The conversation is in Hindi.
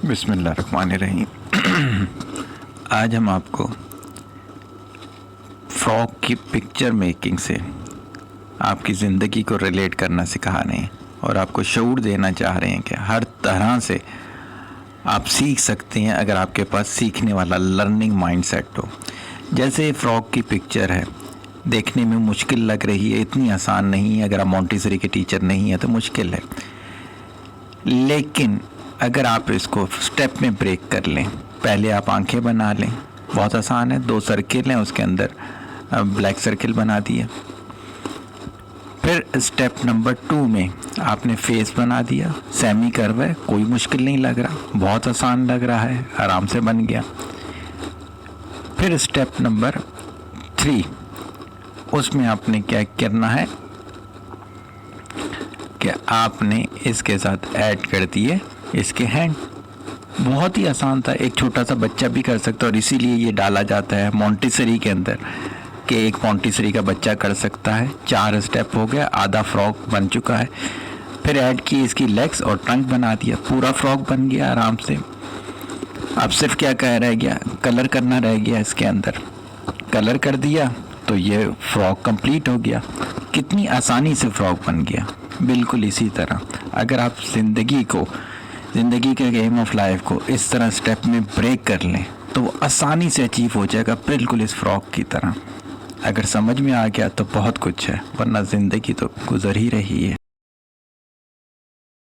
बिस्मिल्लाहिर्रहमानिर्रहीम। आज हम आपको फ्रॉक की पिक्चर मेकिंग से आपकी ज़िंदगी को रिलेट करना सिखा रहे हैं और आपको शऊर देना चाह रहे हैं कि हर तरह से आप सीख सकते हैं अगर आपके पास सीखने वाला लर्निंग माइंडसेट हो। जैसे फ्रॉक की पिक्चर है, देखने में मुश्किल लग रही है, इतनी आसान नहीं है। अगर आप मॉन्टेसरी के टीचर नहीं है तो मुश्किल है, लेकिन अगर आप इसको स्टेप में ब्रेक कर लें, पहले आप आंखें बना लें, बहुत आसान है। 2 सर्किल हैं, उसके अंदर ब्लैक सर्किल बना दिए। फिर स्टेप नंबर 2 में आपने फेस बना दिया, सेमी कर्व है, कोई मुश्किल नहीं लग रहा, बहुत आसान लग रहा है, आराम से बन गया। फिर स्टेप नंबर 3, उसमें आपने क्या करना है कि आपने इसके साथ ऐड कर दिए इसके हैंड। बहुत ही आसान था, एक छोटा सा बच्चा भी कर सकता है और इसीलिए ये डाला जाता है मॉन्टेसरी के अंदर कि एक मॉन्टेसरी का बच्चा कर सकता है। 4 स्टेप हो गया, आधा फ्रॉक बन चुका है। फिर ऐड की इसकी लेग्स और टंग बना दिया, पूरा फ्रॉक बन गया आराम से। अब सिर्फ क्या रह गया, कलर करना रह गया। इसके अंदर कलर कर दिया तो ये फ्रॉक कंप्लीट हो गया। कितनी आसानी से फ्रॉक बन गया। बिल्कुल इसी तरह अगर आप ज़िंदगी के गेम ऑफ लाइफ को इस तरह स्टेप में ब्रेक कर लें तो वो आसानी से अचीव हो जाएगा, बिल्कुल इस फ्रॉक की तरह। अगर समझ में आ गया तो बहुत कुछ है, वरना ज़िंदगी तो गुजर ही रही है।